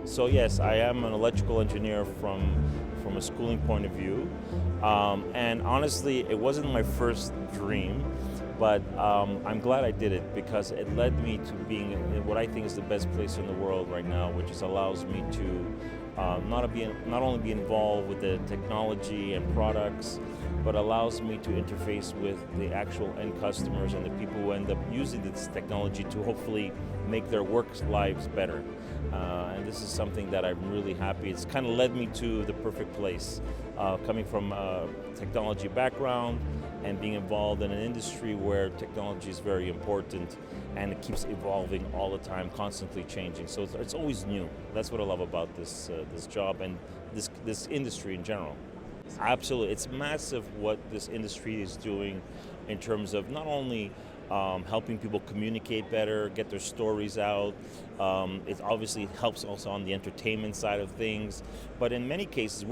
So yes, I am an electrical engineer from a schooling point of view, and honestly, it wasn't my first dream, but I'm glad I did it because it led me to being in what I think is the best place in the world right now, which is allows me to not only be involved with the technology and products, but allows me to interface with the actual end customers and the people who end up using this technology to hopefully make their work lives better. And this is something that I'm really happy. It's kind of led me to the perfect place, coming from a technology background and being involved in an industry where technology is very important and it keeps evolving all the time, constantly changing. So it's always new. That's what I love about this job and this industry in general. Absolutely, it's massive what this industry is doing in terms of not only helping people communicate better, get their stories out. It obviously helps also on the entertainment side of things, but in many cases,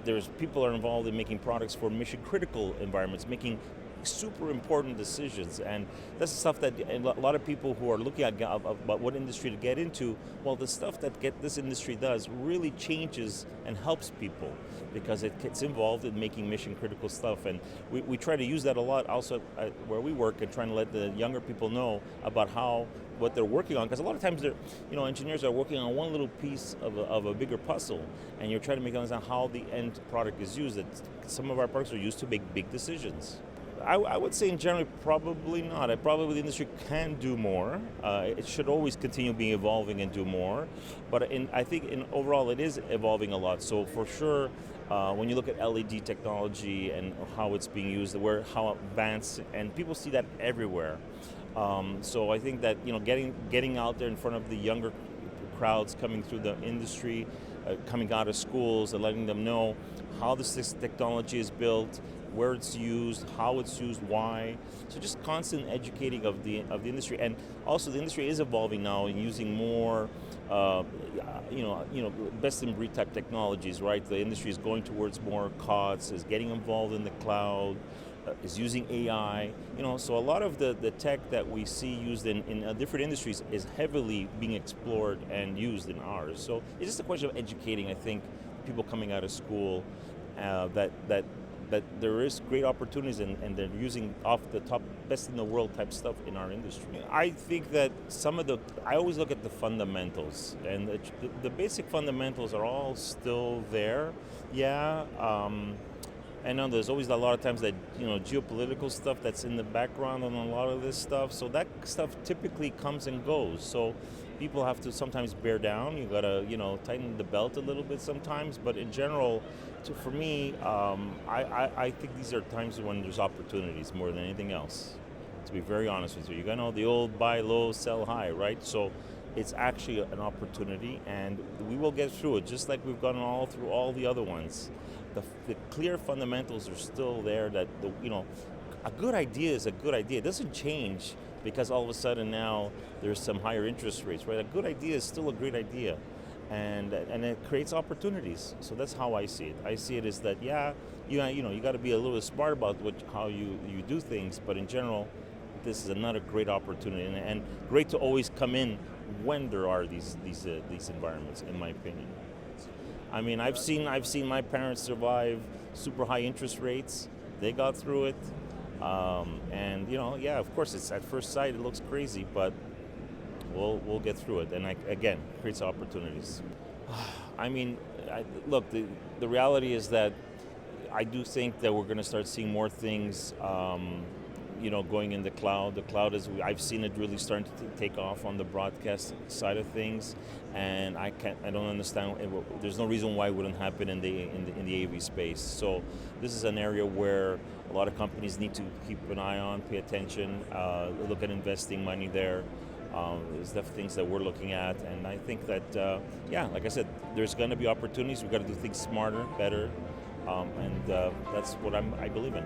there's people are involved in making products for mission critical environments, making super important decisions, and that's the stuff that a lot of people who are looking at about what industry to get into. Well, the stuff that this industry does really changes and helps people because it gets involved in making mission critical stuff, and we try to use that a lot also at where we work and trying to let the younger people know about what they're working on, because a lot of times engineers are working on one little piece of a bigger puzzle, and you're trying to make them understand how the end product is used. That some of our products are used to make big decisions. I would say in general, probably not. Probably the industry can do more. It should always continue being evolving and do more. But I think overall it is evolving a lot. So for sure, when you look at LED technology and how it's being used, how advanced, and people see that everywhere. So I think that getting out there in front of the younger crowds coming through the industry, coming out of schools, and letting them know how this technology is built, where it's used, how it's used, why. So just constant educating of the industry, and also the industry is evolving now and using more, best in breed type technologies. Right, the industry is going towards more COTS, is getting involved in the cloud, is using AI. So a lot of the tech that we see used in different industries is heavily being explored and used in ours. So it's just a question of educating, I think, people coming out of school that there is great opportunities and they're using off the top best in the world type stuff in our industry. I think that I always look at the fundamentals, and the basic fundamentals are all still there. Yeah. I know there's always a lot of times that geopolitical stuff that's in the background on a lot of this stuff. So that stuff typically comes and goes. So people have to sometimes bear down. You gotta tighten the belt a little bit sometimes. But in general, for me, I think these are times when there's opportunities more than anything else. To be very honest with you, the old buy low, sell high, right? So it's actually an opportunity, and we will get through it just like we've gone all through all the other ones. The clear fundamentals are still there. That a good idea is a good idea. It doesn't change because all of a sudden now there's some higher interest rates, right? A good idea is still a great idea, and it creates opportunities. So that's how I see it. I see it as that you got to be a little bit smart about how you do things, but in general, this is another great opportunity, and great to always come in when there are these environments, in my opinion. I mean, I've seen my parents survive super high interest rates. They got through it, and of course, it's at first sight it looks crazy, but we'll get through it. And again, creates opportunities. I mean, look, the reality is that I do think that we're going to start seeing more things. Going in the cloud. The cloud I've seen it really starting to take off on the broadcast side of things, and I don't understand. There's no reason why it wouldn't happen in the AV space. So this is an area where a lot of companies need to keep an eye on, pay attention, look at investing money there. There's definitely things that we're looking at, and I think that like I said, there's going to be opportunities. We've got to do things smarter, better. And that's what I believe in.